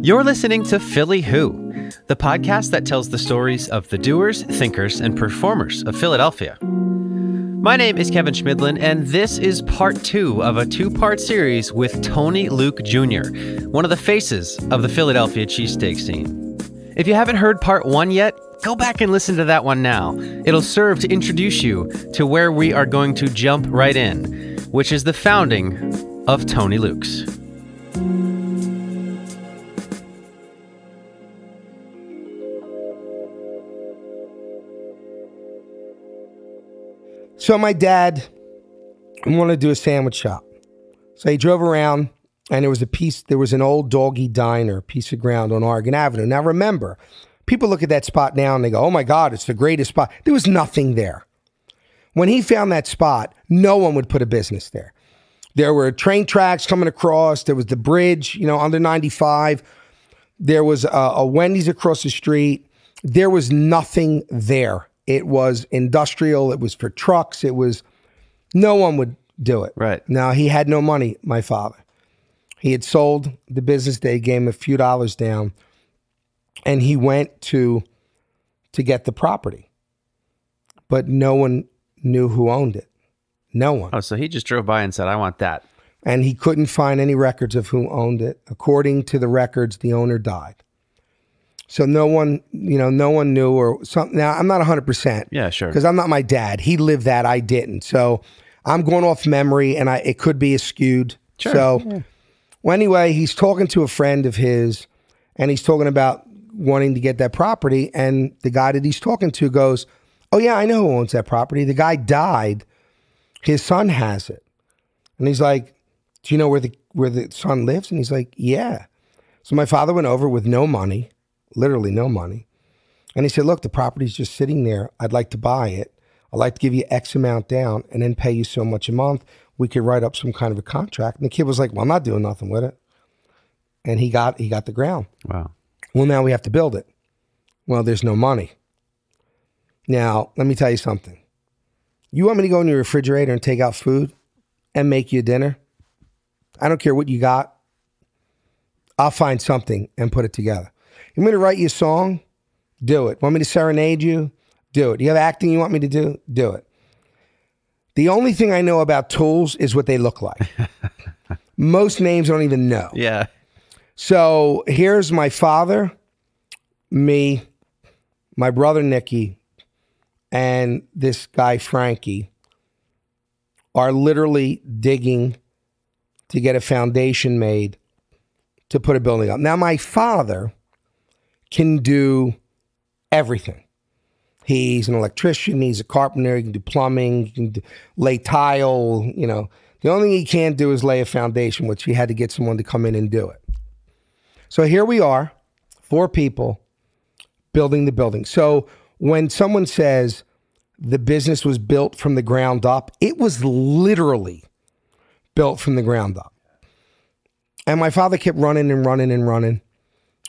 You're listening to Philly Who, the podcast that tells the stories of the doers, thinkers, and performers of Philadelphia. My name is Kevin Schmidlin, and this is part 2 of a 2-part series with Tony Luke Jr., one of the faces of the Philadelphia cheesesteak scene. If you haven't heard part 1 yet, go back and listen to that one now. It'll serve to introduce you to where we are going to jump right in, which is the founding of Tony Luke's. So my dad wanted to do a sandwich shop. So he drove around and there was an old doggy diner, piece of ground on Oregon Avenue. Now remember, people look at that spot now and they go, oh my God, it's the greatest spot. There was nothing there. When he found that spot, no one would put a business there. There were train tracks coming across. There was the bridge, under 95. There was a Wendy's across the street. There was nothing there. It was industrial. It was for trucks. No one would do it. Right. Now, he had no money, my father. He had sold the business. They gave him a few dollars down. And he went to get the property. But no one knew who owned it. No one. Oh, so he just drove by and said, I want that. And he couldn't find any records of who owned it. According to the records, the owner died. So no one knew or something. Now, I'm not 100%. Yeah, sure. Because I'm not my dad. He lived that. I didn't. So I'm going off memory and it could be skewed. Sure. So, yeah. Well, anyway, he's talking to a friend of his and he's talking about wanting to get that property. And the guy that he's talking to goes, oh, yeah, I know who owns that property. The guy died. His son has it. And he's like, do you know where the son lives? And he's like, yeah. So my father went over with no money. Literally no money. And he said, look, the property's just sitting there. I'd like to buy it. I'd like to give you X amount down and then pay you so much a month. We could write up some kind of a contract. And the kid was like, well, I'm not doing nothing with it. And he got the ground. Wow. Well, now we have to build it. Well, there's no money. Now, let me tell you something. You want me to go in your refrigerator and take out food and make you a dinner? I don't care what you got. I'll find something and put it together. You want me to write you a song? Do it. Want me to serenade you? Do it. You have acting you want me to do? Do it. The only thing I know about tools is what they look like. Most names I don't even know. Yeah. So here's my father, me, my brother Nicky, and this guy Frankie are literally digging to get a foundation made to put a building up. Now my father can do everything. He's an electrician, he's a carpenter, he can do plumbing, he can lay tile, The only thing he can't do is lay a foundation, which he had to get someone to come in and do it. So here we are, 4 people building the building. So when someone says the business was built from the ground up, it was literally built from the ground up. And my father kept running and running and running.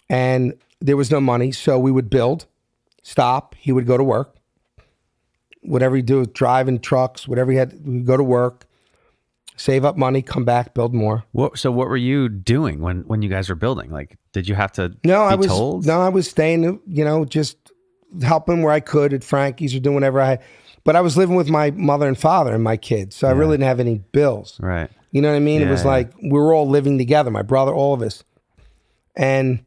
And there was no money, so we would build, stop, he would go to work. Whatever he'd do, driving trucks, whatever he had, we'd go to work, save up money, come back, build more. So what were you doing when you guys were building? Like, did you have to told? No, I was staying, just helping where I could at Frankie's or doing whatever I had. But I was living with my mother and father and my kids, so I really didn't have any bills. Right. You know what I mean? Yeah, it was like we were all living together, my brother, all of us. And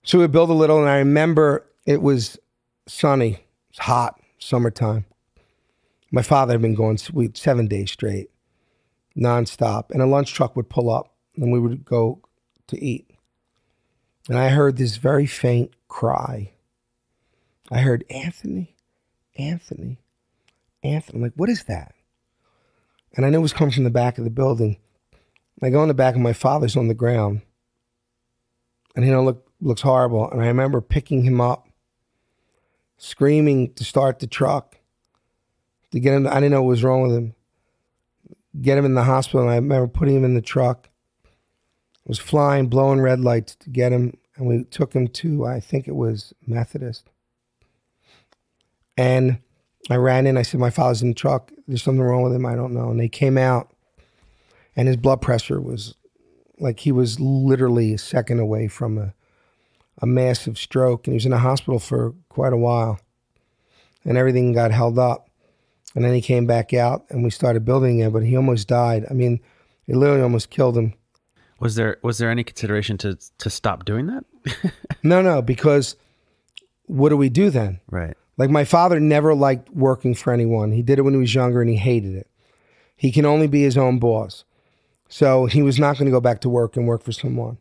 so we built a little, and I remember it was sunny, it was hot, summertime. My father had been going 7 days straight, nonstop, and a lunch truck would pull up, and we would go to eat. And I heard this very faint cry. I heard, Anthony, Anthony, Anthony. I'm like, what is that? And I knew it was coming from the back of the building. I go in the back, and my father's on the ground, and looks horrible. And I remember picking him up, screaming to start the truck, to get him. I didn't know what was wrong with him. Get him in the hospital. And I remember putting him in the truck. I was flying, blowing red lights to get him. And we took him to, I think it was Methodist. And I ran in. I said, my father's in the truck. There's something wrong with him. I don't know. And they came out. And his blood pressure was like he was literally a second away from a massive stroke, and he was in the hospital for quite a while, and everything got held up. And then he came back out, and we started building it, but he almost died. I mean, it literally almost killed him. Was there any consideration to stop doing that? No, because what do we do then? Right. Like, my father never liked working for anyone. He did it when he was younger, and he hated it. He can only be his own boss. So he was not going to go back to work and work for someone.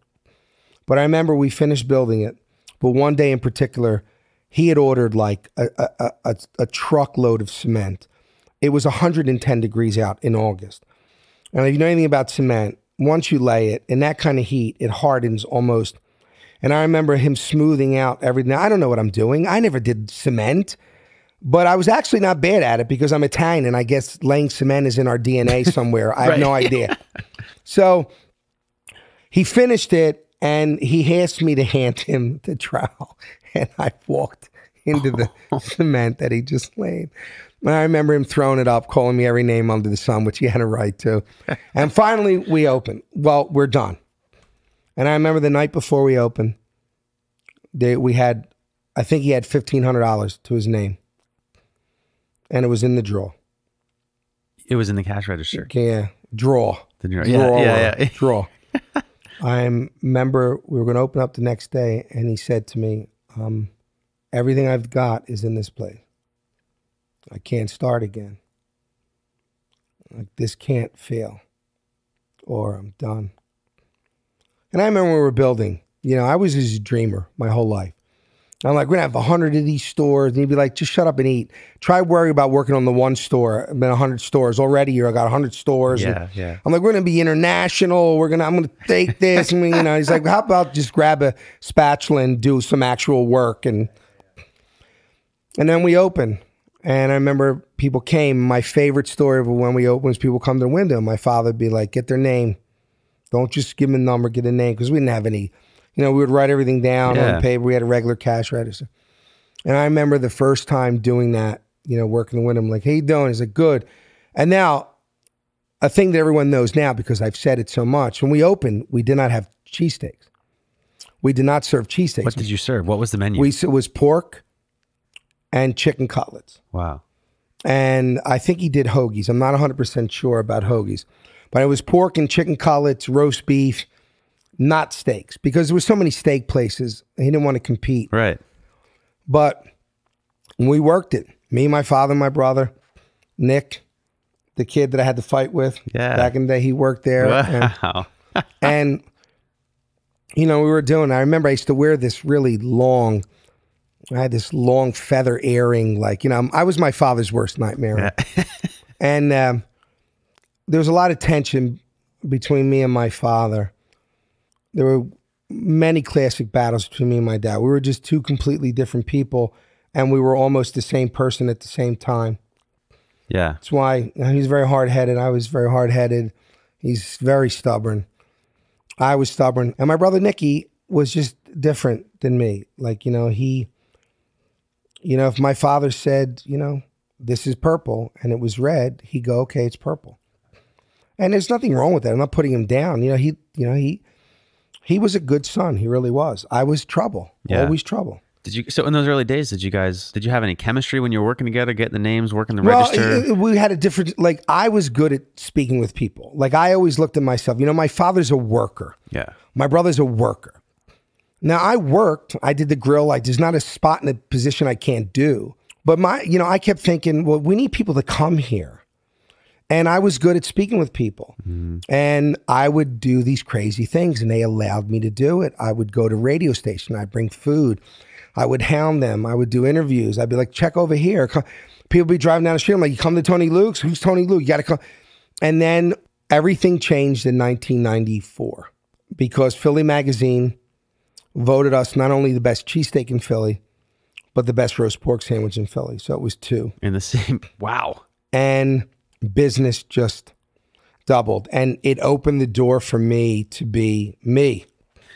But I remember we finished building it. But one day in particular, he had ordered like a truckload of cement. It was 110 degrees out in August. And if you know anything about cement, once you lay it in that kind of heat, it hardens almost. And I remember him smoothing out everything. I don't know what I'm doing. I never did cement. But I was actually not bad at it because I'm Italian, and I guess laying cement is in our DNA somewhere. I have no idea. So he finished it, and he asked me to hand him the trowel. And I walked into the cement that he just laid. And I remember him throwing it up, calling me every name under the sun, which he had a right to. And finally, we opened. Well, we're done. And I remember the night before we opened, I think he had $1,500 to his name. And it was in the drawer. It was in the cash register. Yeah, drawer. Yeah. Drawer. I remember we were going to open up the next day, and he said to me, everything I've got is in this place. I can't start again. Like, this can't fail, or I'm done. And I remember when we were building, I was his dreamer my whole life. I'm like, we're going to have 100 of these stores. And he'd be like, just shut up and eat. Try worry about working on the one store. I've been 100 stores already. I got 100 stores. Yeah. I'm like, we're going to be international. I'm going to take this. And he's like, how about just grab a spatula and do some actual work? And then we opened. And I remember people came. My favorite story of when we opened was people come to the window. My father would be like, get their name. Don't just give them a number, get a name. Because we didn't have any. We would write everything down on paper. We had a regular cash register. And I remember the first time doing that, working the window. I'm like, how you doing? He's like, good. And now, a thing that everyone knows now, because I've said it so much, when we opened, we did not have cheesesteaks. We did not serve cheesesteaks. What did you serve? What was the menu? It was pork and chicken cutlets. Wow. And I think he did hoagies. I'm not 100% sure about hoagies. But it was pork and chicken cutlets, roast beef, not steaks, because there were so many steak places. He didn't want to compete. Right. But we worked it. Me, my father, my brother, Nick, the kid that I had to fight with. Yeah. Back in the day, he worked there. Wow. And we were doing, I remember I used to wear this really long, I had this long feather earring. Like, I was my father's worst nightmare. Yeah. And there was a lot of tension between me and my father. There were many classic battles between me and my dad. We were just two completely different people, and we were almost the same person at the same time. Yeah. That's why he's very hard-headed. I was very hard-headed. He's very stubborn. I was stubborn. And my brother Nicky was just different than me. Like, he, if my father said, this is purple, and it was red, he'd go, okay, it's purple. And there's nothing wrong with that. I'm not putting him down. He was a good son. He really was. I was trouble. Yeah. Always trouble. So in those early days, did you have any chemistry when you were working together, getting the names, working the register? We had a different, I was good at speaking with people. Like, I always looked at myself, my father's a worker. Yeah. My brother's a worker. Now, I worked, I did the grill. There's not a spot in a position I can't do. But I kept thinking, well, we need people to come here. And I was good at speaking with people. Mm-hmm. And I would do these crazy things, and they allowed me to do it. I would go to radio station. I'd bring food. I would hound them. I would do interviews. I'd be like, check over here. People would be driving down the street. I'm like, you come to Tony Luke's? Who's Tony Luke? You got to come. And then everything changed in 1994 because Philly Magazine voted us not only the best cheesesteak in Philly, but the best roast pork sandwich in Philly. So it was two. In the same, wow. And business just doubled, and it opened the door for me to be me.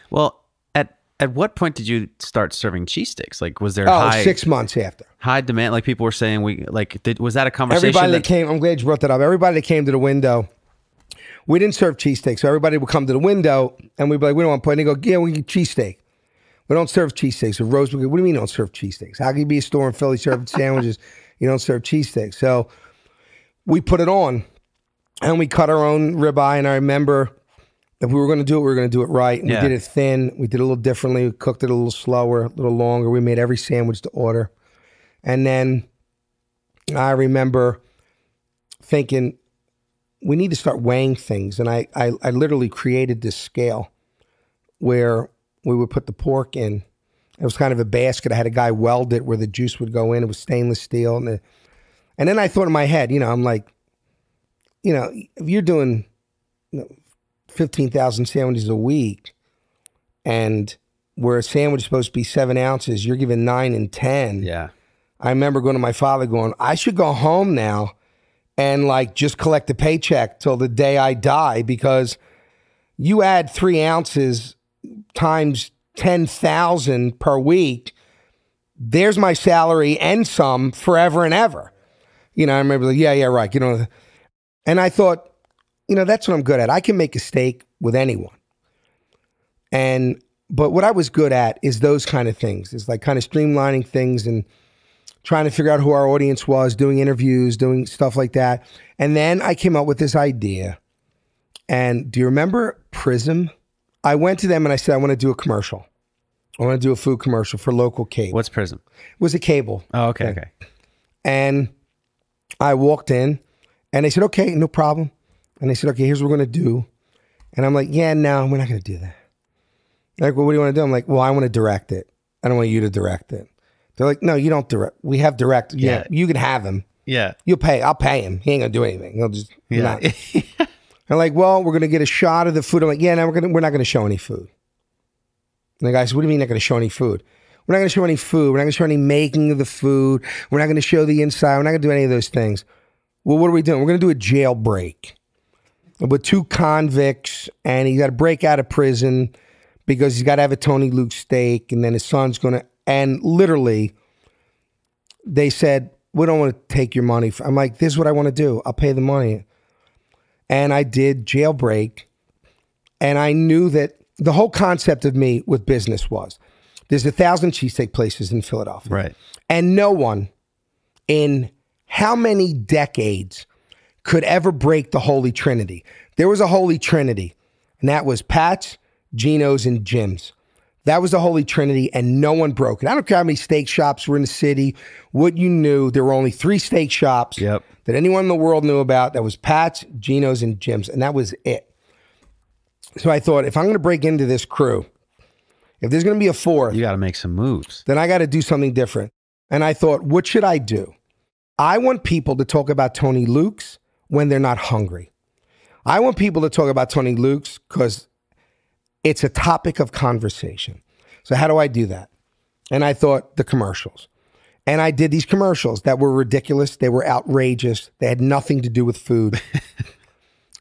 Well, at what point did you start serving cheesesteaks? Like, was there 6 months after high demand? Like, people were saying, was that a conversation? Everybody that came, I'm glad you brought that up. Everybody that came to the window, we didn't serve cheesesteaks, so everybody would come to the window, and we'd be like, we don't want to put. And they go, yeah, we get cheesesteak. We don't serve cheesesteaks. So Rosebud, what do you mean don't serve cheesesteaks? How can you be a store in Philly serving sandwiches? You don't serve cheesesteaks. So we put it on and we cut our own ribeye. And I remember if we were going to do it, we were going to do it right. And we did it thin. We did it a little differently. We cooked it a little slower, a little longer. We made every sandwich to order. And then I remember thinking, we need to start weighing things. And I literally created this scale where we would put the pork in. It was kind of a basket. I had a guy weld it where the juice would go in. It was stainless steel. And then I thought in my head, I'm like, if you're doing 15,000 sandwiches a week and where a sandwich is supposed to be 7 ounces, you're giving 9 and 10. Yeah. I remember going to my father going, I should go home now and like just collect a paycheck till the day I die, because you add 3 ounces times 10,000 per week, there's my salary and some forever and ever. I remember like, yeah, right. And I thought, that's what I'm good at. I can make a steak with anyone. But what I was good at is those kind of things. It's like kind of streamlining things and trying to figure out who our audience was, doing interviews, doing stuff like that. And then I came up with this idea. And do you remember Prism? I went to them and I said, I want to do a commercial. I want to do a food commercial for local cable. What's Prism? It was a cable. Oh, okay. And I walked in and they said, okay, no problem. And they said, okay, here's what we're going to do. And I'm like, yeah, no, we're not going to do that. They're like, well, what do you want to do? I'm like, well, I want to direct it. I don't want you to direct it. They're like, no, you don't direct. We have direct. Yeah, you can have him. Yeah. You'll pay. I'll pay him. He ain't going to do anything. He'll just not. They're like, well, we're going to get a shot of the food. I'm like, yeah, no, we're not going to show any food. And the guy said, what do you mean not going to show any food? We're not going to show any food. We're not going to show any making of the food. We're not going to show the inside. We're not going to do any of those things. Well, what are we doing? We're going to do a jailbreak with 2 convicts, and he's got to break out of prison because he's got to have a Tony Luke steak, and then his son's going to, and literally, they said, we don't want to take your money. I'm like, this is what I want to do. I'll pay the money. And I did Jailbreak, and I knew that the whole concept of me with business was, there's 1,000 cheesesteak places in Philadelphia. Right. And no one in how many decades could ever break the Holy Trinity. There was a Holy Trinity, and that was Pat's, Geno's, and Jim's. That was the Holy Trinity, and no one broke it. I don't care how many steak shops were in the city. What you knew, there were only 3 steak shops that anyone in the world knew about. That was Pat's, Geno's, and Jim's, and that was it. So I thought, if I'm going to break into this crew, if there's going to be a 4th, you got to make some moves. Then I got to do something different. And I thought, what should I do? I want people to talk about Tony Luke's when they're not hungry. I want people to talk about Tony Luke's because it's a topic of conversation. So how do I do that? And I thought, the commercials. And I did these commercials that were ridiculous. They were outrageous. They had nothing to do with food.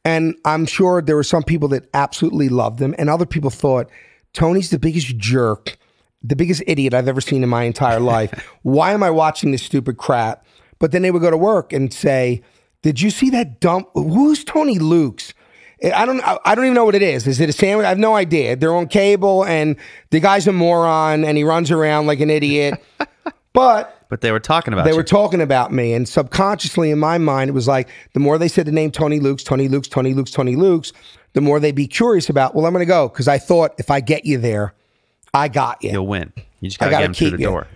And I'm sure there were some people that absolutely loved them. And other people thought, Tony's the biggest jerk, the biggest idiot I've ever seen in my entire life. Why am I watching this stupid crap? But then they would go to work and say, did you see that dump? Who's Tony Luke's? I don't even know what it is. Is it a sandwich? I have no idea. They're on cable and the guy's a moron and he runs around like an idiot. But they were talking about They were talking about me. And subconsciously in my mind, it was like, the more they said the name Tony Luke's, Tony Luke's, Tony Luke's, Tony Luke's, the more they'd be curious about, well, I'm going to go. Because I thought if I get you there, I got you. You'll win. You just got to get them through the door.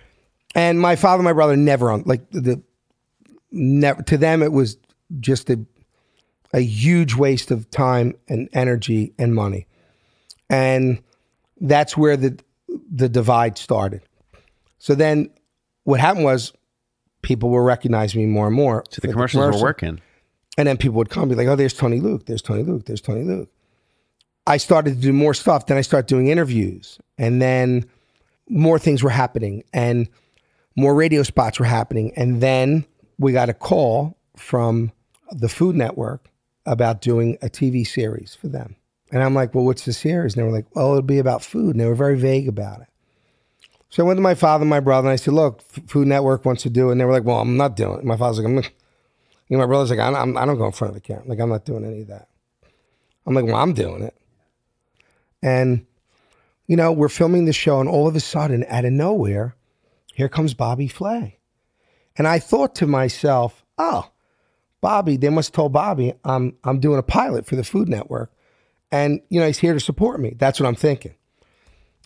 And my father and my brother never, never, to them, it was just a huge waste of time and energy and money. And that's where the divide started. So then what happened was people were recognizing me more and more. So the commercials were working. And then people would come and be like, oh, there's Tony Luke. There's Tony Luke. There's Tony Luke. I started to do more stuff. Then I started doing interviews. And then more things were happening. And more radio spots were happening. And then we got a call from the Food Network about doing a TV series for them. And I'm like, well, what's the series? And they were like, well, it'll be about food. And they were very vague about it. So I went to my father and my brother and I said, look, Food Network wants to do it. And they were like, well, I'm not doing it. My father's like, my brother's like, I don't go in front of the camera. Like, I'm not doing any of that. I'm like, well, I'm doing it. And you know, we're filming the show, and all of a sudden, out of nowhere, here comes Bobby Flay. And I thought to myself, oh, Bobby, they must have told Bobby I'm doing a pilot for the Food Network. And, you know, he's here to support me. That's what I'm thinking.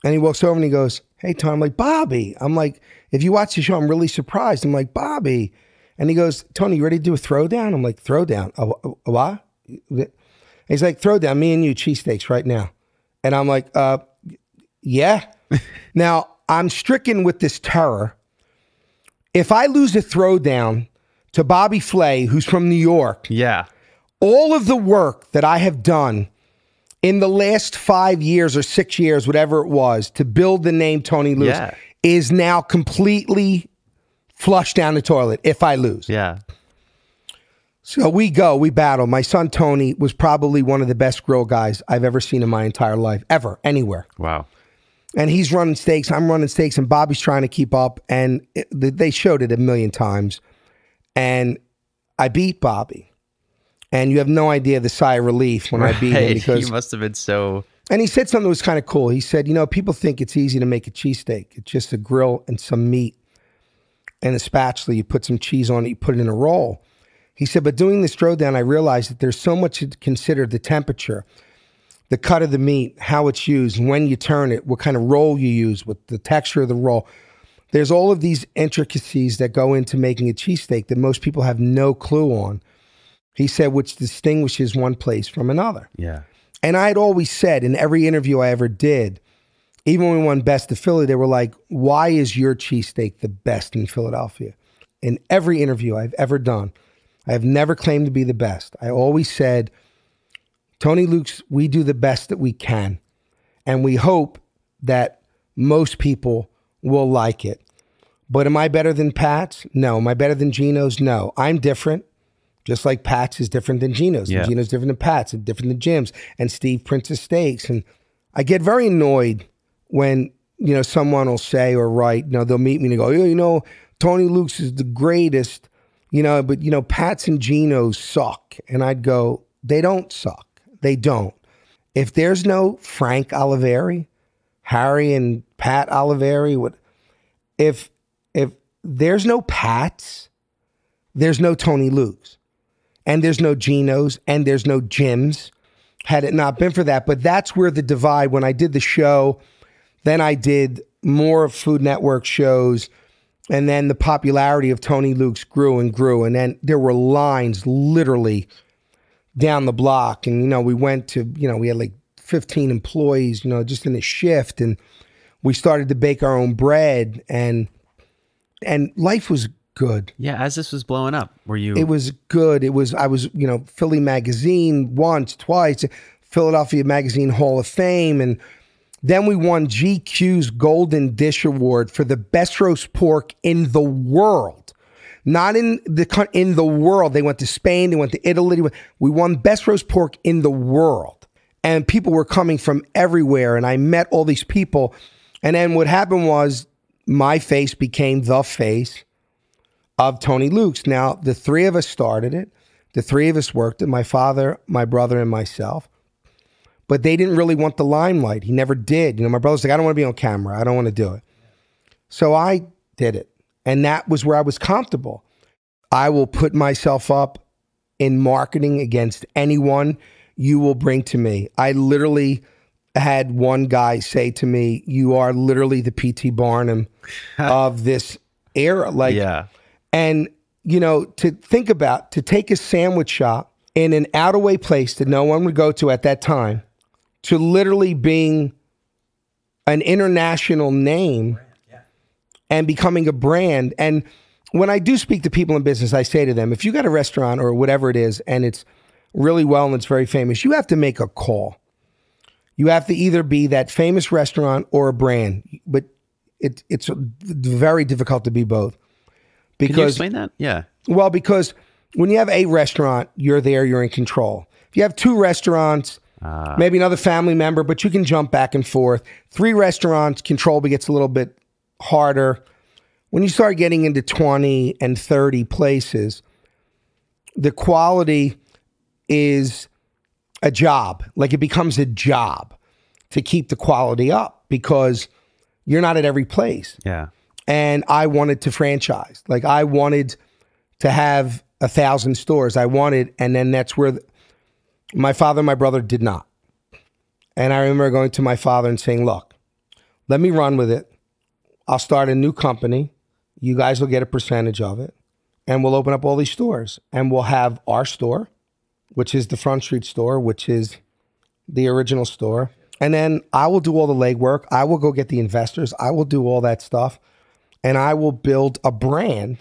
And he walks over and he goes, hey, Tom. I'm like, Bobby. I'm like, if you watch the show, I'm really surprised. I'm like, Bobby. And he goes, Tony, you ready to do a throwdown? I'm like, throwdown? A what? And he's like, throwdown, me and you, cheesesteaks right now. And I'm like, yeah. Now, I'm stricken with this terror. If I lose a throwdown to Bobby Flay, who's from New York, Yeah. all of the work that I have done in the last 5 years or 6 years, whatever it was, to build the name Tony Luke's, is now completely flushed down the toilet if I lose. Yeah. So we battle. My son Tony was probably one of the best grill guys I've ever seen in my entire life, ever, anywhere. Wow. And he's running steaks, I'm running steaks, and Bobby's trying to keep up. And they showed it a million times. And I beat Bobby. And you have no idea the sigh of relief when I beat him. Because he must have been so... And he said something that was kind of cool. He said, you know, people think it's easy to make a cheesesteak. It's just a grill and some meat and a spatula. You put some cheese on it, you put it in a roll. He said, but doing this throwdown, I realized that there's so much to consider: the temperature, the cut of the meat, how it's used, when you turn it, what kind of roll you use, with the texture of the roll. There's all of these intricacies that go into making a cheesesteak that most people have no clue on. He said, which distinguishes one place from another. Yeah. And I had always said in every interview I ever did, even when we won Best of Philly, they were like, why is your cheesesteak the best in Philadelphia? In every interview I've ever done, I have never claimed to be the best. I always said, Tony Luke's, we do the best that we can. And we hope that most people will like it. But am I better than Pat's? No. Am I better than Gino's? No. I'm different. Just like Pat's is different than Gino's. Yeah. And Gino's different than Pat's and different than Jim's and Steve Prince's Steaks. And I get very annoyed when, you know, someone will say or write, you know, they'll meet me and they go, you know, Tony Luke's is the greatest, you know, but, you know, Pat's and Gino's suck. And I'd go, they don't suck. They don't. If there's no Frank Oliveri, Harry and Pat Oliveri, if there's no Pat's, there's no Tony Luke's. And there's no Gino's, and there's no Jim's, had it not been for that. But that's where the divide, when I did the show, then I did more Food Network shows, and then the popularity of Tony Luke's grew and grew. And then there were lines literally down the block. And, you know, we went to, you know, we had like 15 employees, you know, just in a shift. And we started to bake our own bread, and life was good. Yeah, as this was blowing up, were you... It was good. I was, you know, Philly Magazine once, twice, Philadelphia Magazine Hall of Fame. And then we won GQ's Golden Dish Award for the best roast pork in the world. Not in the world. They went to Spain, they went to Italy. We won best roast pork in the world. And people were coming from everywhere. And I met all these people. And then what happened was my face became the face of Tony Luke's. Now, the three of us started it. The three of us worked it, my father, my brother, and myself. But they didn't really want the limelight. He never did. You know, my brother's like, I don't want to be on camera. I don't want to do it. So I did it. And that was where I was comfortable. I will put myself up in marketing against anyone you will bring to me. I literally had one guy say to me, you are literally the P.T. Barnum of this era. Like, yeah. And, you know, to think about, to take a sandwich shop in an out-of-way place that no one would go to at that time, to literally being an international name and becoming a brand. And when I do speak to people in business, I say to them, if you got a restaurant or whatever it is, and it's really well and it's very famous, you have to make a call. You have to either be that famous restaurant or a brand, but it's very difficult to be both. Because, can you explain that? Yeah. Well, because when you have a restaurant, you're there, you're in control. If you have two restaurants, maybe another family member, but you can jump back and forth. 3 restaurants, control gets a little bit harder. When you start getting into 20 and 30 places, the quality is a job. Like, it becomes a job to keep the quality up because you're not at every place. Yeah. And I wanted to franchise. Like I wanted to have 1,000 stores. And then that's where my father and my brother did not. And I remember going to my father and saying, look, let me run with it. I'll start a new company. You guys will get a percentage of it. And we'll open up all these stores. And we'll have our store, which is the Front Street store, which is the original store. And then I will do all the legwork. I will go get the investors. I will do all that stuff. And I will build a brand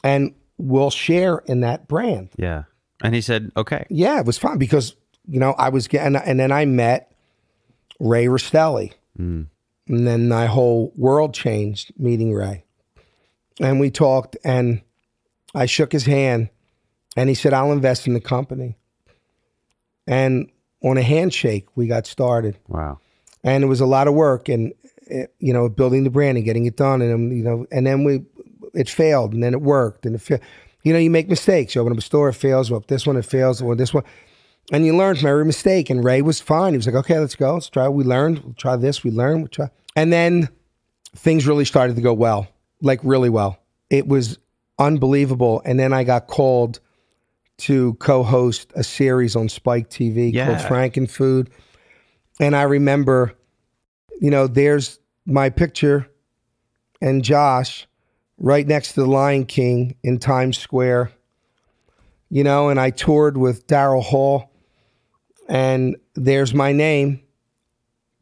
and we'll share in that brand. Yeah. And he said, okay. Yeah, it was fun because, I was getting, and then I met Ray Rostelli. And then my whole world changed meeting Ray. And we talked and I shook his hand and he said, I'll invest in the company. And on a handshake, we got started. Wow. And it was a lot of work and, building the brand and getting it done. And, and then it failed and then it worked and it failed. You make mistakes. You open up a store, it fails. You open up this one, it fails. Or this one. And you learn from every mistake. And Ray was fine. He was like, okay, let's go. Let's try. We learned. We'll try this. We learned. We'll try. And then things really started to go well, like really well. It was unbelievable. And then I got called to co-host a series on Spike TV called Frankenfood. And I remember, there's my picture and Josh right next to the Lion King in Times Square, and I toured with Daryl Hall. And there's my name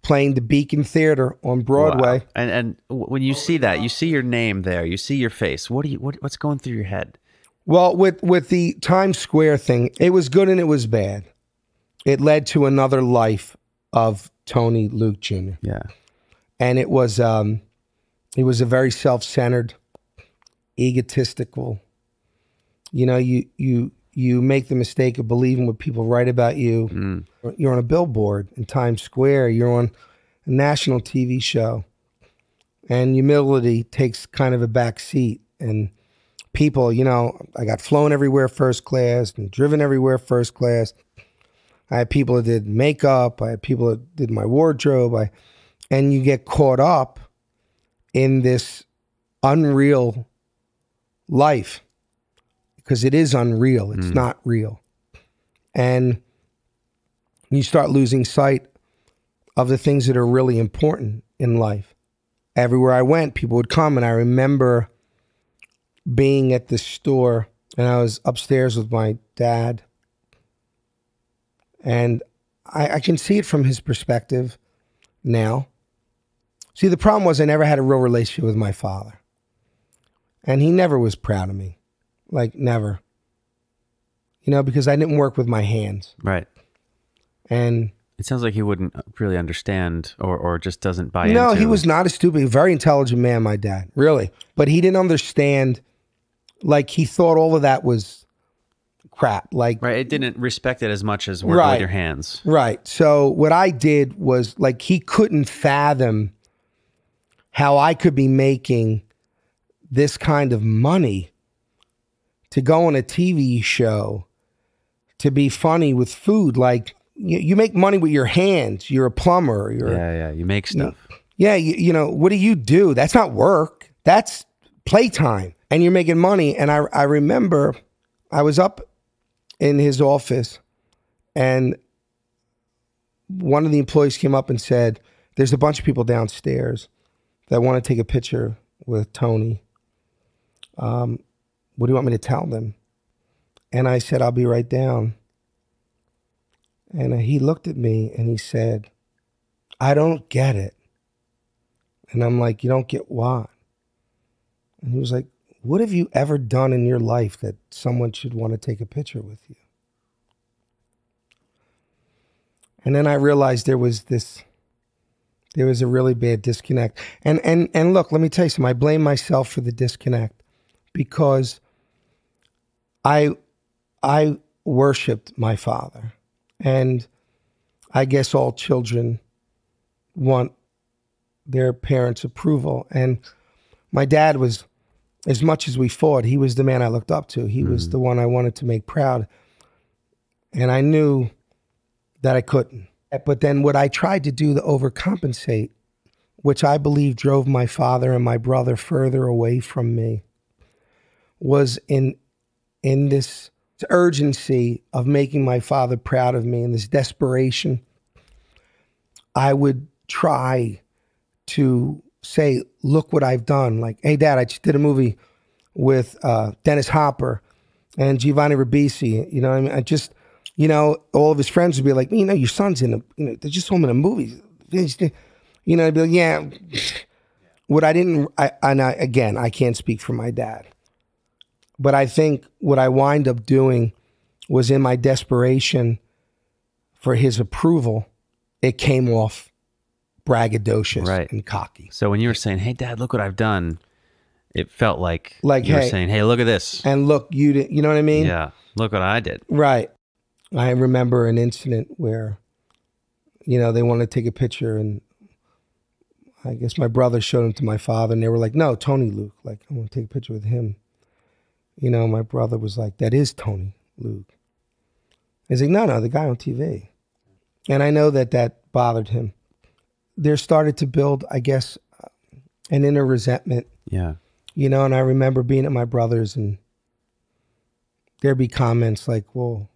playing the Beacon Theater on Broadway. Wow. And when you see that, you see your name there, you see your face. What's going through your head? Well, with the Times Square thing, it was good and it was bad. It led to another life of Tony Luke Jr. Yeah. And it was a very self-centered, egotistical, you make the mistake of believing what people write about you. You're on a billboard in Times Square. You're on a national TV show. And humility takes kind of a back seat. And people, I got flown everywhere first class and driven everywhere first class. I had people that did makeup. I had people that did my wardrobe. And you get caught up in this unreal life. Because it is unreal. It's not real. And you start losing sight of the things that are really important in life. Everywhere I went, people would come. And I remember being at the store and I was upstairs with my dad. And I can see it from his perspective now. See, the problem was I never had a real relationship with my father. And he never was proud of me. Like, never. Because I didn't work with my hands. Right. And it sounds like he wouldn't really understand or just doesn't buy into. No, he was not a stupid, very intelligent man, my dad, really. But he didn't understand, like, he thought all of that was crap. Like, right, it didn't respect it as much as working with your hands. Right. So what I did was, like, he couldn't fathom how I could be making this kind of money to go on a TV show, to be funny with food. Like, you make money with your hands. You're a plumber. You make stuff. What do you do? That's not work. That's playtime. And you're making money. And I remember I was up in his office and one of the employees came up and said, there's a bunch of people downstairs that want to take a picture with Tony. What do you want me to tell them? And I said, I'll be right down. And he looked at me and he said, I don't get it. And I'm like, you don't get what? And he was like, what have you ever done in your life that someone should want to take a picture with you? And then I realized there was a really bad disconnect. And look, let me tell you something. I blame myself for the disconnect because I worshiped my father. And I guess all children want their parents' approval. And my dad was, as much as we fought, he was the man I looked up to. He was the one I wanted to make proud. And I knew that I couldn't. But then what I tried to do to overcompensate, which I believe drove my father and my brother further away from me, was in this urgency of making my father proud of me and this desperation. I would try to say, look what I've done. Like, hey, Dad, I just did a movie with Dennis Hopper and Giovanni Ribisi. You know what I mean? I just, all of his friends would be like, your son's in they just saw him in a movie. I'd be like, yeah. What I didn't, again, I can't speak for my dad. But I think what I wind up doing was, in my desperation for his approval, it came off braggadocious and cocky. So when you were saying, hey, Dad, look what I've done, it felt like you were hey, saying, hey, look at this. And look, you did, you know what I mean? Yeah, look what I did. Right. I remember an incident where, they wanted to take a picture, and I guess my brother showed him to my father, and they were like, no, Tony Luke. Like, I want to take a picture with him. My brother was like, that is Tony Luke. He's like, no, the guy on TV. And I know that bothered him. There started to build, I guess, an inner resentment. Yeah. And I remember being at my brother's, and there'd be comments like, well,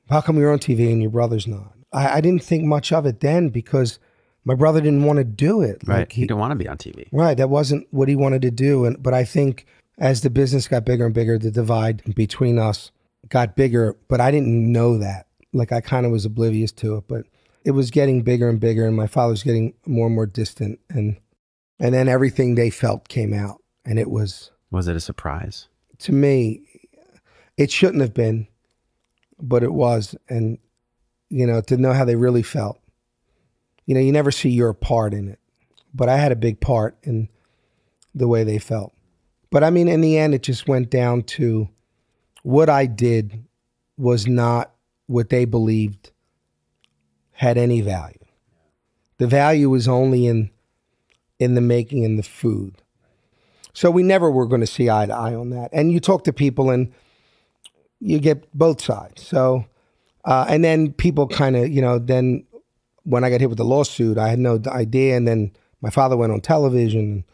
how come you're on TV and your brother's not? I didn't think much of it then, because my brother didn't want to do it. Right. Like, he didn't want to be on TV. Right. That wasn't what he wanted to do. But I think as the business got bigger and bigger, the divide between us got bigger. But I didn't know that. Like, I kind of was oblivious to it. But it was getting bigger and bigger, and my father was getting more and more distant. And then everything they felt came out. And it was... Was it a surprise? To me, it shouldn't have been, but it was. And, to know how they really felt. You never see your part in it. But I had a big part in the way they felt. But I mean, in the end, it just went down to what I did was not what they believed had any value. The value was only in the making and the food. So we never were going to see eye to eye on that. And you talk to people and you get both sides. So, and then people kind of, then when I got hit with the lawsuit, I had no idea. And then my father went on television.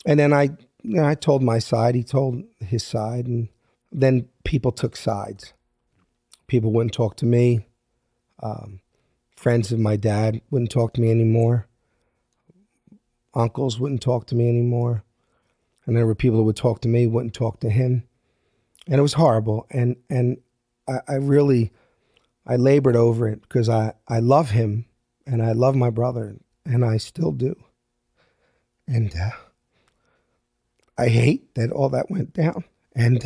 And then I told my side, he told his side. And then people took sides. People wouldn't talk to me. Friends of my dad wouldn't talk to me anymore. Uncles wouldn't talk to me anymore. And there were people who would talk to me, wouldn't talk to him. And it was horrible. And I labored over it because I love him and I love my brother, and I still do. And I hate that all that went down. And,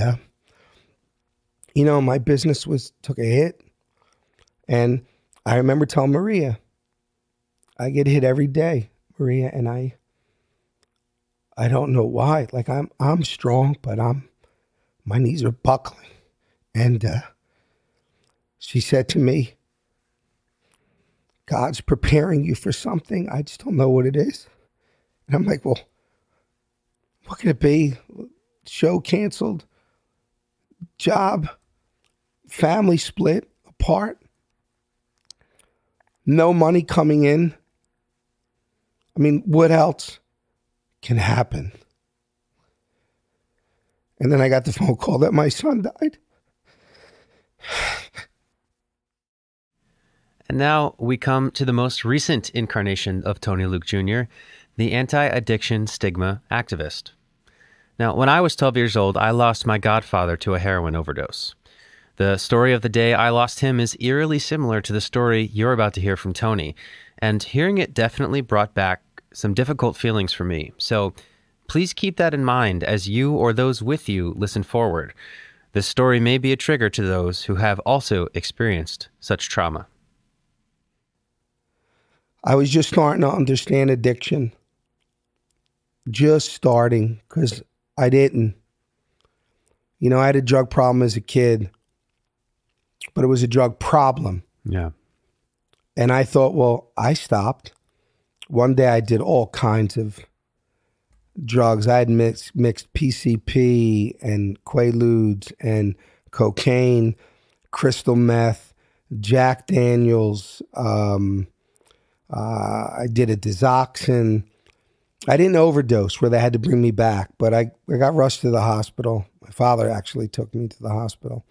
my business took a hit. And I remember telling Maria, I get hit every day, Maria, and I don't know why. Like, I'm strong, but my knees are buckling. And she said to me, God's preparing you for something. I just don't know what it is. And I'm like, well, what could it be? Show canceled, job, family split apart, no money coming in. I mean, what else can happen? And then I got the phone call that my son died. And now we come to the most recent incarnation of Tony Luke Jr., the anti-addiction stigma activist. Now, when I was 12 years old, I lost my godfather to a heroin overdose. The story of the day I lost him is eerily similar to the story you're about to hear from Tony, and hearing it definitely brought back some difficult feelings for me. So please keep that in mind as you or those with you listen forward. This story may be a trigger to those who have also experienced such trauma. I was just starting to understand addiction. Just starting, because I didn't. I had a drug problem as a kid, but it was a drug problem. Yeah. And I thought, well, I stopped. One day I did all kinds of drugs. I had mixed PCP and Quaaludes and cocaine, crystal meth, Jack Daniels. I did a Dizoxin. I didn't overdose where they had to bring me back, but I got rushed to the hospital. My father actually took me to the hospital.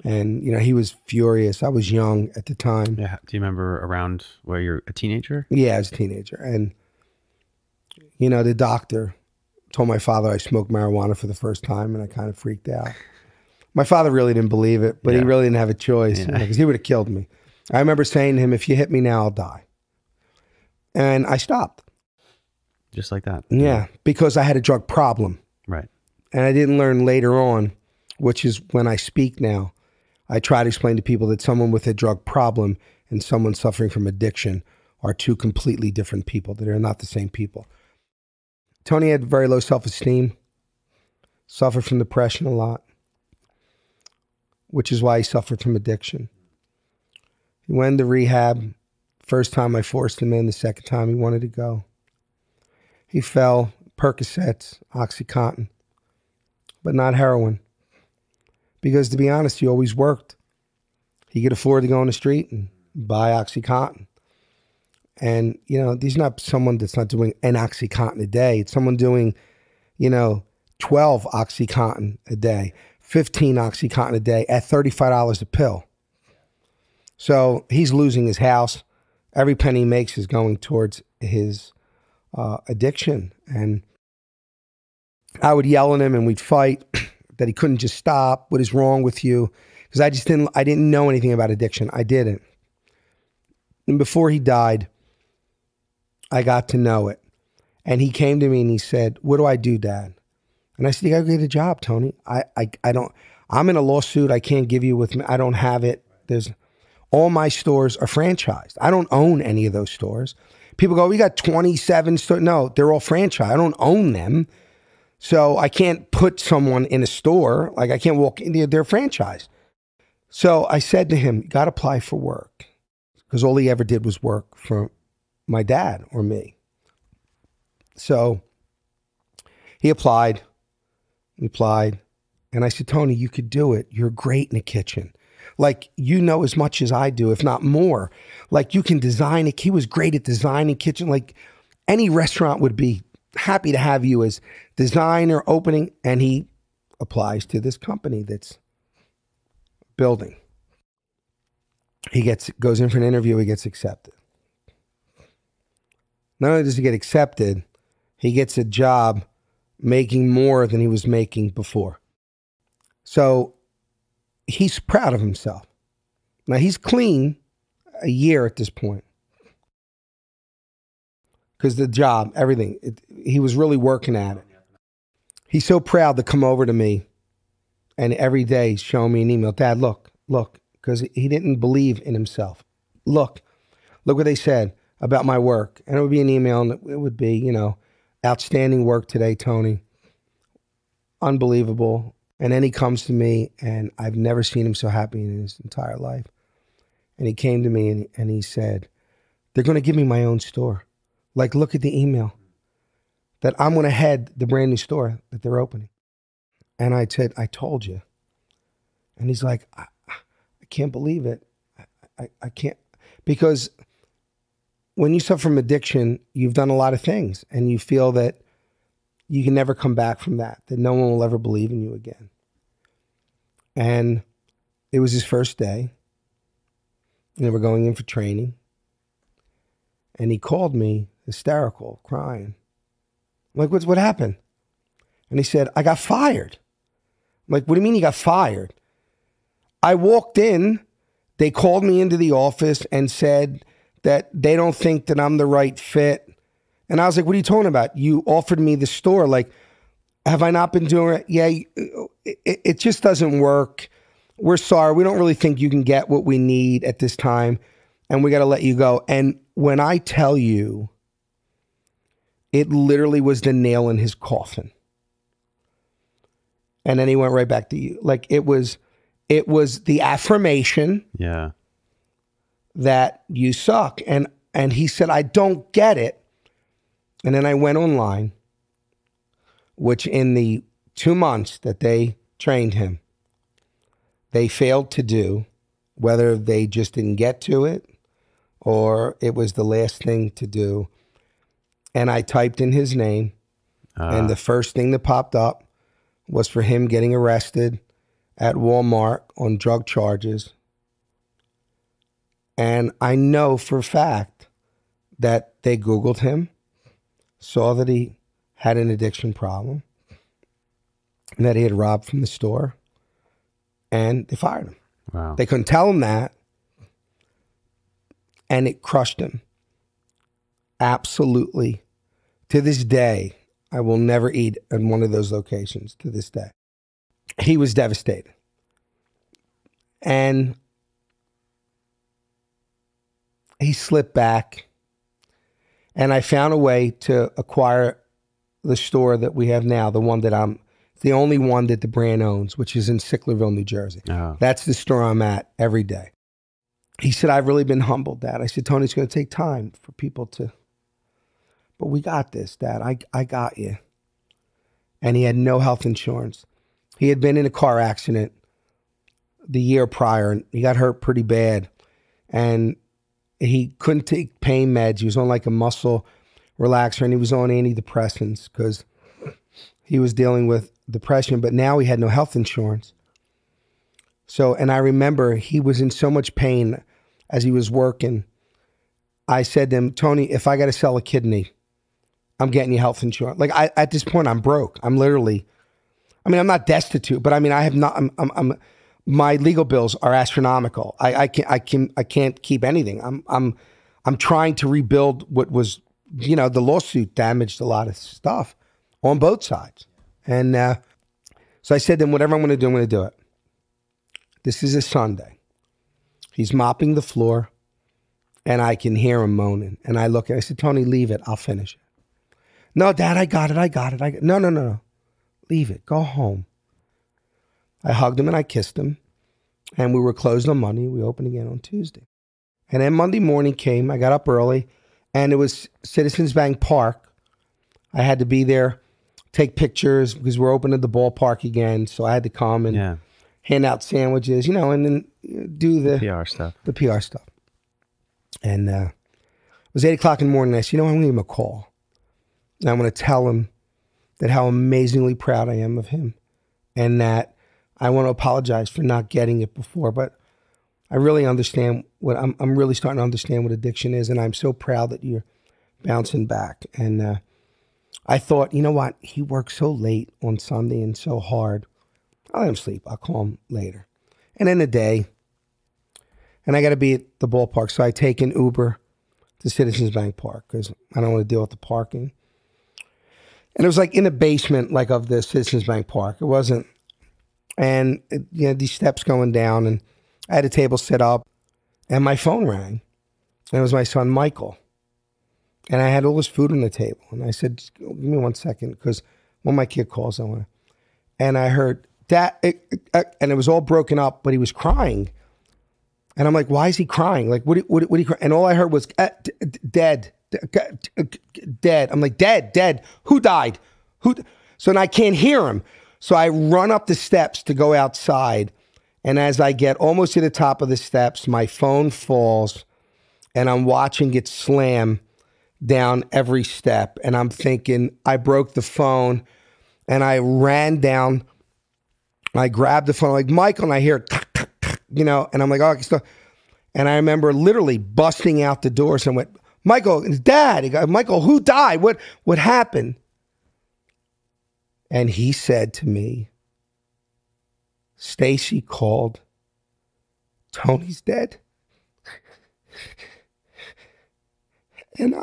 And, you know, he was furious. I was young at the time. Yeah. Do you remember around where you're a teenager? Yeah, I was a teenager. And, you know, the doctor told my father I smoked marijuana for the first time, and I kind of freaked out. My father really didn't believe it, but he really didn't have a choice because he would have killed me. I remember saying to him, if you hit me now, I'll die. And I stopped. Just like that? Yeah, because I had a drug problem. Right. And I didn't learn later on, which is when I speak now. I try to explain to people that someone with a drug problem and someone suffering from addiction are two completely different people, that are not the same people. Tony had very low self-esteem, suffered from depression a lot, which is why he suffered from addiction. He went into rehab. First time I forced him in, the second time he wanted to go. He fell, Percocets, OxyContin, but not heroin. Because to be honest, he always worked. He could afford to go on the street and buy OxyContin. And, you know, he's not someone that's not doing an OxyContin a day. It's someone doing, you know, 12 OxyContin a day, 15 OxyContin a day at $35 a pill. So he's losing his house. Every penny he makes is going towards his addiction. And I would yell at him and we'd fight that he couldn't just stop. What is wrong with you? Because I didn't know anything about addiction. I didn't. And before he died, I got to know it. And he came to me and he said, what do I do, Dad? And I said, you got to get a job, Tony. I'm in a lawsuit. I can't give you with me. I don't have it. All my stores are franchised. I don't own any of those stores. People go, we got 27 stores. No, they're all franchised. I don't own them. So I can't put someone in a store. Like I can't walk in, they're franchised. So I said to him, you got to apply for work. Because all he ever did was work for my dad or me. So he applied. And I said, Tony, you could do it. You're great in the kitchen. Like, you know as much as I do, if not more. Like, you can design it. He was great at designing kitchen. Like, any restaurant would be happy to have you as designer, opening. And he applies to this company that's building. He goes in for an interview. He gets accepted. Not only does he get accepted, he gets a job making more than he was making before. So he's proud of himself. Now he's clean a year at this point. Because the job, everything, he was really working at it. He's so proud to come over to me and every day show me an email. Dad, look, because he didn't believe in himself. Look what they said about my work. And it would be an email and it would be, you know, outstanding work today, Tony. Unbelievable. And then he comes to me and I've never seen him so happy in his entire life. And he came to me and he said, they're going to give me my own store. Like, look at the email that I'm going to head the brand new store that they're opening. And I said, I told you. And he's like, I can't believe it. I can't. Because when you suffer from addiction, you've done a lot of things and you feel that you can never come back from that no one will ever believe in you again. And it was his first day. And they were going in for training. And he called me hysterical, crying. I'm like, what happened? And he said, I got fired. I'm like, what do you mean you got fired? I walked in, they called me into the office and said that they don't think that I'm the right fit. And I was like, what are you talking about? You offered me the store. Like, have I not been doing it? Yeah, it just doesn't work. We're sorry. We don't really think you can get what we need at this time. And we got to let you go. And when I tell you, it literally was the nail in his coffin. And then he went right back to you. Like, it was the affirmation that you suck. And he said, I don't get it. And then I went online, which in the 2 months that they trained him, they failed to do whether they just didn't get to it or it was the last thing to do. And I typed in his name, and the first thing that popped up was for him getting arrested at Walmart on drug charges. And I know for a fact that they Googled him, saw that he had an addiction problem, and that he had robbed from the store, and they fired him. Wow. They couldn't tell him that, and it crushed him. Absolutely. To this day, I will never eat in one of those locations to this day. He was devastated. And he slipped back, and I found a way to acquire the store that we have now, the one that the only one that the brand owns, which is in Sicklerville, New Jersey. Oh. That's the store I'm at every day. He said, I've really been humbled, Dad. I said, Tony, it's going to take time for people to, but we got this, Dad. I got you. And he had no health insurance. He had been in a car accident the year prior, and he got hurt pretty bad. And he couldn't take pain meds. He was on like a muscle relaxer, and he was on antidepressants because he was dealing with depression, but now he had no health insurance. So, and I remember he was in so much pain as he was working. I said to him, Tony, if I got to sell a kidney, I'm getting you health insurance. Like at this point, I'm broke. I'm literally, I mean, I'm not destitute, but I mean, I have not, my legal bills are astronomical. I can't keep anything. I'm trying to rebuild what was, you know, the lawsuit damaged a lot of stuff on both sides. And so I said to him, whatever I'm going to do, I'm going to do it. This is a Sunday. He's mopping the floor, and I can hear him moaning. And I look at it, I said, Tony, leave it. I'll finish it. No, Dad, I got it. No. Leave it. Go home. I hugged him and I kissed him. And we were closed on Monday. We opened again on Tuesday. And then Monday morning came. I got up early, and it was Citizens Bank Park. I had to be there, take pictures, because we're open at the ballpark again. So I had to come and hand out sandwiches, you know, and then do the PR stuff. The PR stuff. And it was 8 o'clock in the morning. I said, you know, I'm going to give him a call. And I'm going to tell him that how amazingly proud I am of him, and that I want to apologize for not getting it before. But I really understand what I'm really starting to understand what addiction is. And I'm so proud that you're bouncing back. And I thought, you know what? He works so late on Sunday and so hard. I'll let him sleep. I'll call him later. And then the day, and I got to be at the ballpark. So I take an Uber to Citizens Bank Park because I don't want to deal with the parking. And it was like in a basement, like of the Citizens Bank Park. It wasn't, and you know, these steps going down, and I had a table set up, and my phone rang, and it was my son Michael, and I had all this food on the table, and I said, just give me 1 second, because when my kid calls, I want to, and I heard Dad, and it was all broken up, but he was crying, and I'm like, why is he crying? Like, what he crying? And all I heard was dead. Dead. I'm like, dead. Who died? So now I can't hear him. So I run up the steps to go outside. And as I get almost to the top of the steps, my phone falls, and I'm watching it slam down every step. And I'm thinking, I broke the phone, and I ran down. I grabbed the phone, like, Michael, and I hear it, you know, and I'm like, oh, stop. And I remember literally busting out the doors and went, Michael, it's Dad. He goes, Michael, who died? What happened? And he said to me, Stacy called. Tony's dead. And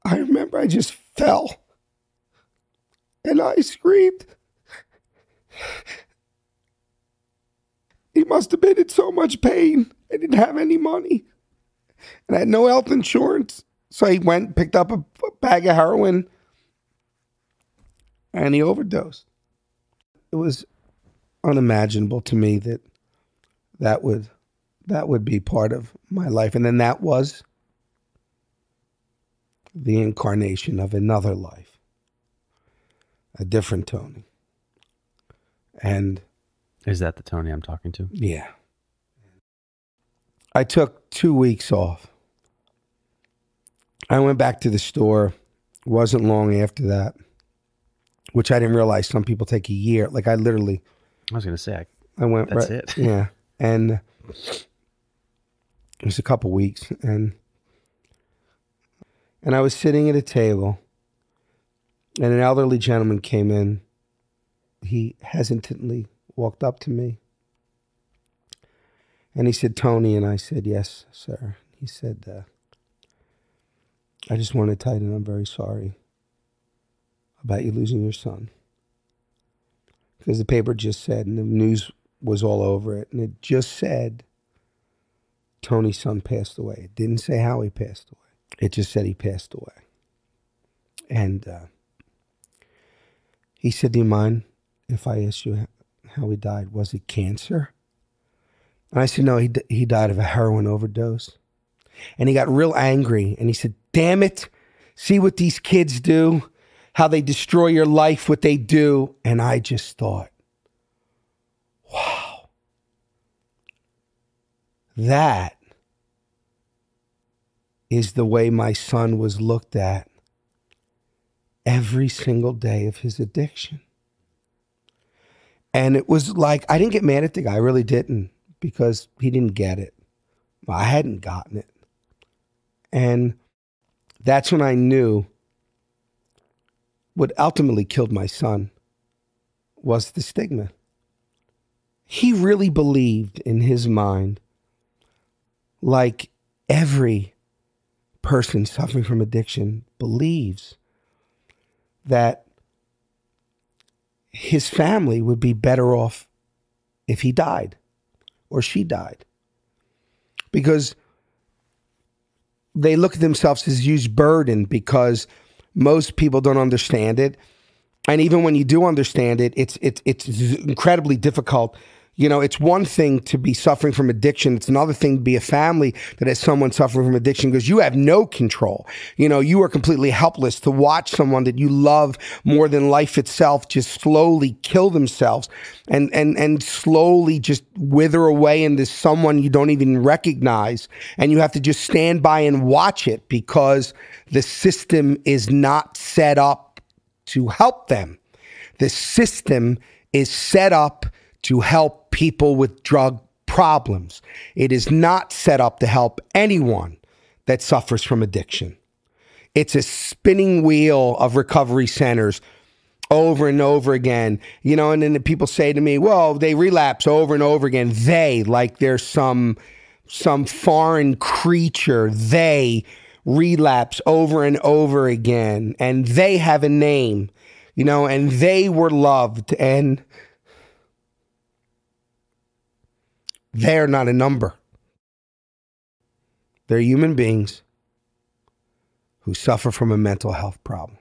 I remember I just fell. And I screamed. He must have been in so much pain. I didn't have any money. And I had no health insurance. So he went and picked up a bag of heroin, and he overdosed. It was unimaginable to me that would be part of my life. And then that was the incarnation of another life. A different Tony. And Is that the Tony I'm talking to? yeah. I took 2 weeks off. I went back to the store. Wasn't long after that, which I didn't realize some people take a year. Like I was going to say, I went that's right, it. yeah. And it was a couple weeks, and I was sitting at a table, and an elderly gentleman came in. He hesitantly walked up to me, and he said, "Tony," and I said, "Yes, sir." He said, "I just want to tell you that I'm very sorry about you losing your son." Because the paper just said, and the news was all over it, and it just said, Tony's son passed away. It didn't say how he passed away. It just said he passed away. And he said, "Do you mind if I ask you how he died? Was it cancer?" And I said, "No, he died of a heroin overdose." And he got real angry, and he said, "Damn it, see what these kids do, how they destroy your life, what they do." And I just thought, wow, that is the way my son was looked at every single day of his addiction. And it was like, I didn't get mad at the guy, I really didn't, because he didn't get it. I hadn't gotten it. And that's when I knew what ultimately killed my son was the stigma. He really believed in his mind, like every person suffering from addiction believes, that his family would be better off if he died or she died. Because they look at themselves as a huge burden, because most people don't understand it. And even when you do understand it, it's incredibly difficult. You know, it's one thing to be suffering from addiction. It's another thing to be a family that has someone suffering from addiction, because you have no control. You know, you are completely helpless to watch someone that you love more than life itself just slowly kill themselves and slowly just wither away into someone you don't even recognize. And you have to just stand by and watch it, because the system is not set up to help them. The system is set up to help people with drug problems. It is not set up to help anyone that suffers from addiction. It's a spinning wheel of recovery centers over and over again. You know, and then the people say to me, well, they relapse over and over again. They, like there's some foreign creature, they relapse over and over again, and they have a name, you know, and they were loved, and they're not a number. They're human beings who suffer from a mental health problem.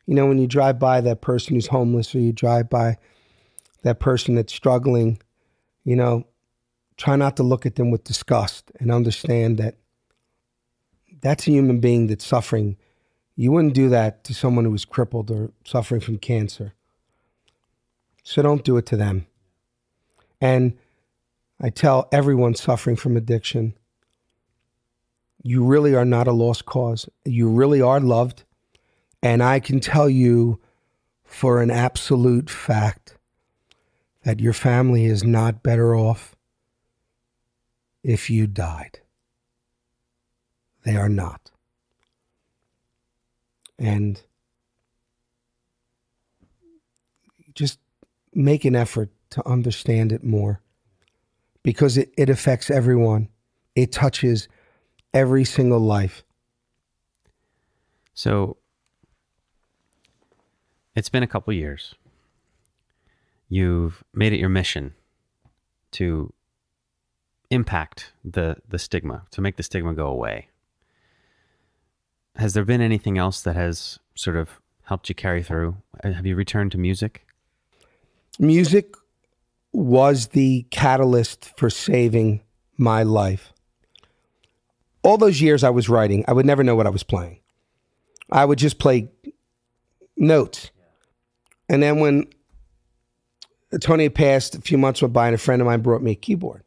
You know, when you drive by that person who's homeless, or you drive by that person that's struggling, you know, try not to look at them with disgust, and understand that that's a human being that's suffering. You wouldn't do that to someone who is crippled or suffering from cancer. So don't do it to them. And I tell everyone suffering from addiction, you really are not a lost cause. You really are loved. And I can tell you for an absolute fact that your family is not better off if you died. They are not. And just make an effort to understand it more, because it affects everyone. It touches every single life. So it's been a couple years. You've made it your mission to impact the stigma, to make the stigma go away. Has there been anything else that has sort of helped you carry through? Have you returned to music? Music was the catalyst for saving my life. All those years I was writing, I would never know what I was playing. I would just play notes. And then when Tony had passed, a few months went by, and a friend of mine brought me a keyboard.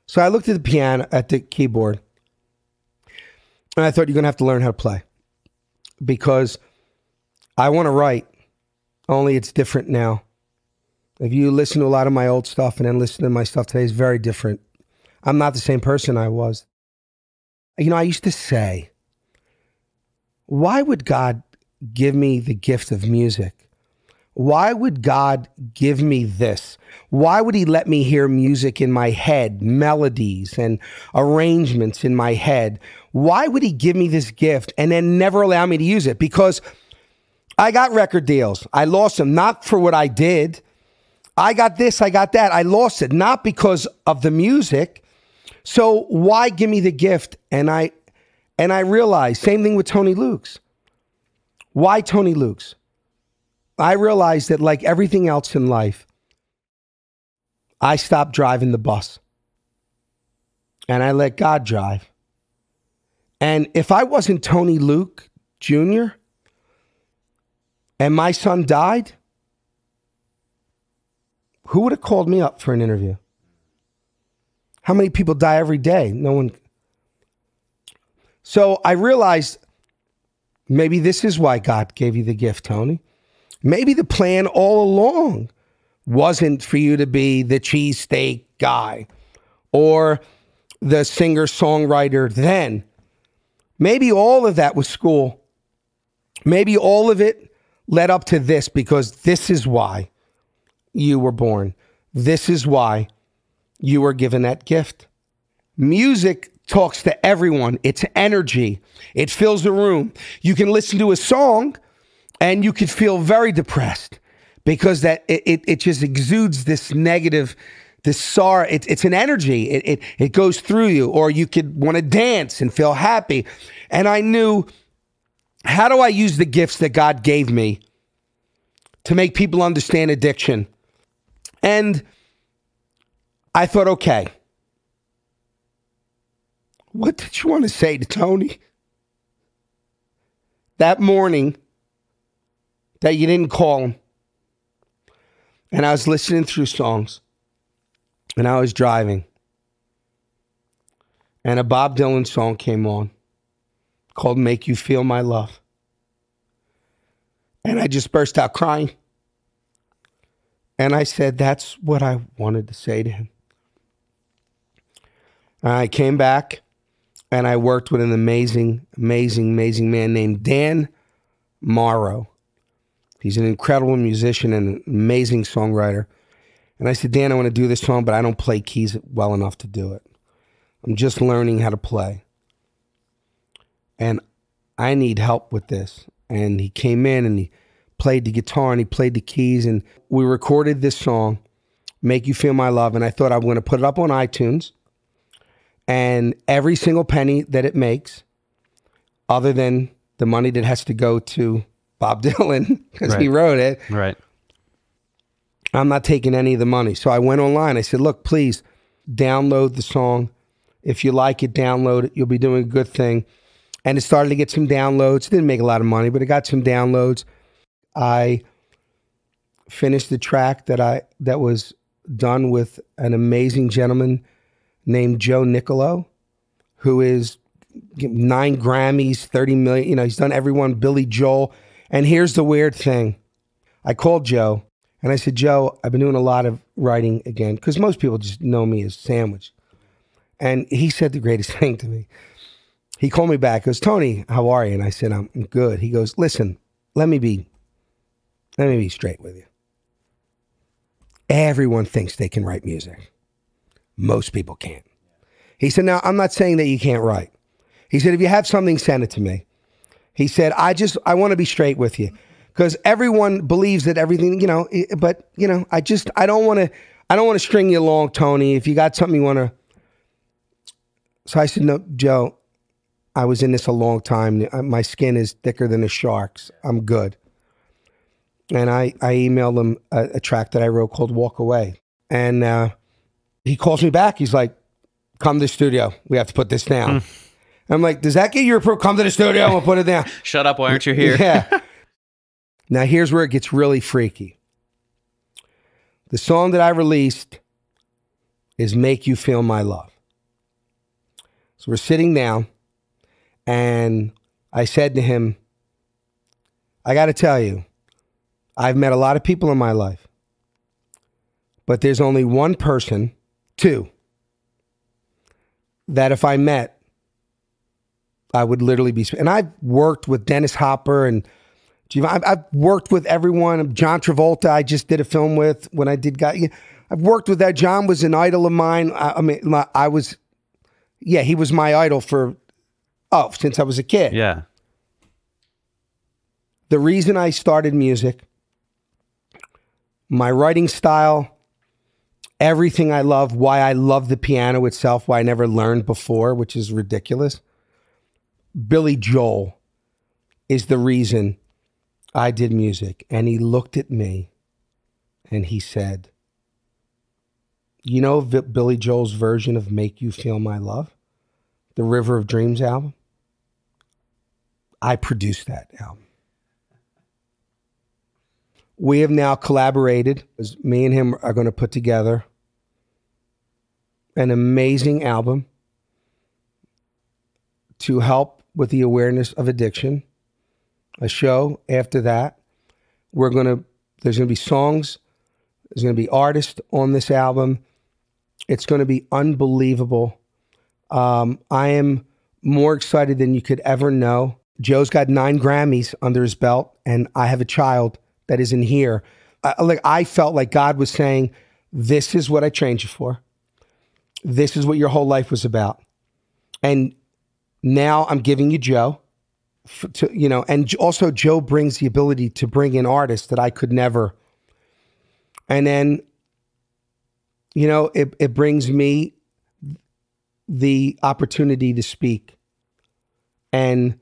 So I looked at the piano, at the keyboard, and I thought, you're going to have to learn how to play. Because I want to write, only it's different now. If you listen to a lot of my old stuff and then listen to my stuff today, it's very different. I'm not the same person I was. You know, I used to say, why would God give me the gift of music? Why would God give me this? Why would he let me hear music in my head, melodies and arrangements in my head? Why would he give me this gift and then never allow me to use it? Because I got record deals. I lost them, not for what I did. I got this, I got that. I lost it, not because of the music. So why give me the gift? And I realized, same thing with Tony Lukes. Why Tony Lukes? I realized that, like everything else in life, I stopped driving the bus. And I let God drive. And if I wasn't Tony Luke Jr. and my son died, who would have called me up for an interview? How many people die every day? No one. So I realized maybe this is why God gave you the gift, Tony. Maybe the plan all along wasn't for you to be the cheesesteak guy or the singer-songwriter then. Maybe all of that was school. Maybe all of it led up to this, because this is why you were born. This is why you were given that gift. Music talks to everyone. It's energy. It fills the room. You can listen to a song and you could feel very depressed because that it just exudes this negative, this sorrow. It's an energy. It goes through you. Or you could want to dance and feel happy. And I knew, how do I use the gifts that God gave me to make people understand addiction? And I thought, okay, what did you want to say to Tony that morning that you didn't call him? And I was listening through songs, and I was driving, and a Bob Dylan song came on called Make You Feel My Love. And I just burst out crying. And I said, that's what I wanted to say to him. And I came back and I worked with an amazing, amazing, amazing man named Dan Morrow. He's an incredible musician and an amazing songwriter. And I said, Dan, I want to do this song, but I don't play keys well enough to do it. I'm just learning how to play. And I need help with this. And he came in and he played the guitar and he played the keys, and we recorded this song, Make You Feel My Love. And I thought I'm going to put it up on iTunes, and every single penny that it makes, other than the money that has to go to Bob Dylan because he wrote it, right, I'm not taking any of the money. So I went online. I said, look, please download the song. If you like it, download it. You'll be doing a good thing. And it started to get some downloads. It didn't make a lot of money, but it got some downloads. I finished the track that was done with an amazing gentleman named Joe Nicolo, who is 9 Grammys, 30 million. You know, he's done everyone, Billy Joel. And here's the weird thing. I called Joe and I said, Joe, I've been doing a lot of writing again, because most people just know me as Sandwich. And he said the greatest thing to me. He called me back. He goes, Tony, how are you? And I said, I'm good. He goes, listen, let me be straight with you. Everyone thinks they can write music. Most people can't. He said, now, I'm not saying that you can't write. He said, if you have something, send it to me. He said, I want to be straight with you, because everyone believes that everything, you know, but, you know, I don't want to string you along, Tony. If you got something you want to. So I said, no, Joe, I was in this a long time. My skin is thicker than a shark's. I'm good. And I emailed him a track that I wrote called Walk Away. And he calls me back. He's like, come to the studio. We have to put this down. I'm like, does that get your approval? Come to the studio and we'll put it down. Shut up, why aren't you here? Yeah. Now here's where it gets really freaky. The song that I released is Make You Feel My Love. So we're sitting down, and I said to him, I got to tell you, I've met a lot of people in my life, but there's only one person, two, that if I met, I would literally be. And I've worked with Dennis Hopper and I've worked with everyone. John Travolta, I just did a film with when I did I've worked with that. John was an idol of mine. He was my idol since I was a kid. Yeah. The reason I started music, my writing style, everything I love, why I love the piano itself, why I never learned before, which is ridiculous. Billy Joel is the reason I did music. And he looked at me and he said, you know Billy Joel's version of Make You Feel My Love? The River of Dreams album? I produced that album. We have now collaborated. Me and him are going to put together an amazing album to help with the awareness of addiction. A show after that. There's going to be songs. There's going to be artists on this album. It's going to be unbelievable. I am more excited than you could ever know. Joe's got 9 Grammys under his belt, and I have a child that is in here. I felt like God was saying, this is what I trained you for. This is what your whole life was about. And now I'm giving you Joe. And also Joe brings the ability to bring in artists that I could never. And then, it brings me the opportunity to speak and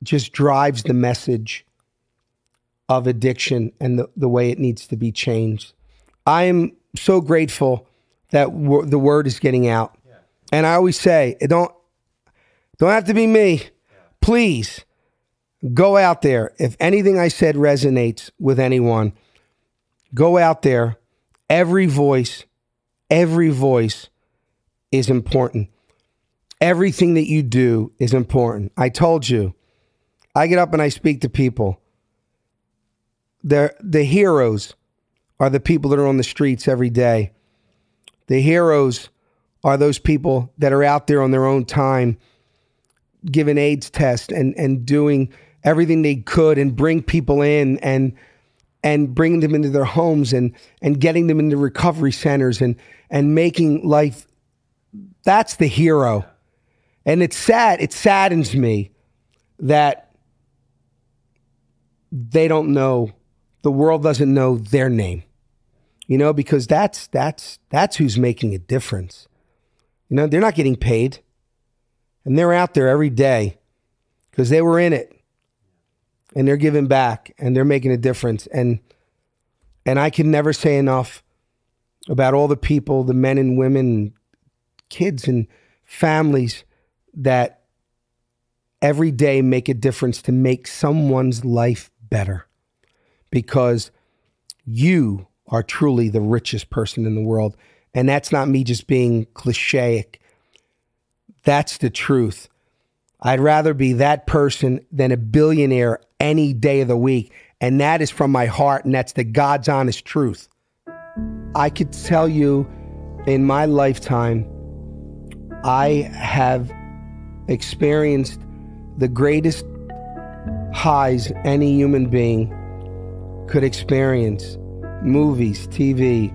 just drives the message of addiction and the way it needs to be changed. I am so grateful that the word is getting out. Yeah. And I always say, it don't have to be me. Yeah. Please go out there. If anything I said resonates with anyone, go out there. Every voice is important. Everything that you do is important. I told you, I get up and I speak to people. The heroes are the people that are on the streets every day. The heroes are those people that are out there on their own time, giving AIDS tests and doing everything they could and bring people in and bringing them into their homes and getting them into recovery centers and making life. That's the hero. And it's sad. It saddens me that they don't know, the world doesn't know their name, because that's who's making a difference. They're not getting paid, and they're out there every day because they were in it, and they're giving back, and they're making a difference. And I can never say enough about all the people, the men and women, kids and families that every day make a difference to make someone's life better, because you are truly the richest person in the world. And that's not me just being cliche. That's the truth. I'd rather be that person than a billionaire any day of the week. And that is from my heart, and that's the God's honest truth. I could tell you in my lifetime, I have experienced the greatest highs any human being could experience. Movies, TV,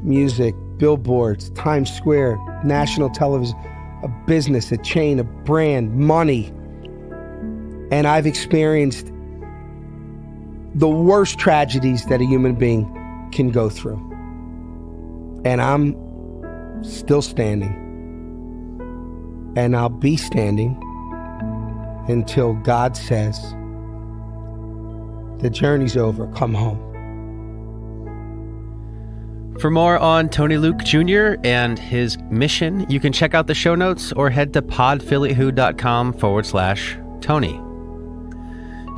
music, billboards, Times Square, national television, a business, a chain, a brand, money. And I've experienced the worst tragedies that a human being can go through. And I'm still standing. And I'll be standing until God says, the journey's over, come home. For more on Tony Luke Jr. and his mission, you can check out the show notes or head to podphillywho.com/Tony.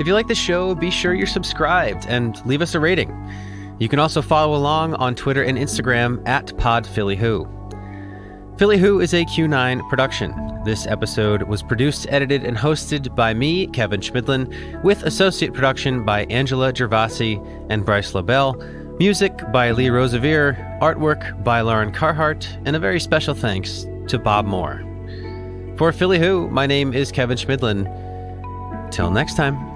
If you like the show, be sure you're subscribed and leave us a rating. You can also follow along on Twitter and Instagram at PodPhillyWho. Philly Who is a Q9 production. This episode was produced, edited, and hosted by me, Kevin Schmidlin, with associate production by Angela Gervasi and Bryce LaBelle, music by Lee Rosevere, artwork by Lauren Carhart, and a very special thanks to Bob Moore. For Philly Who, my name is Kevin Schmidlin. Till next time.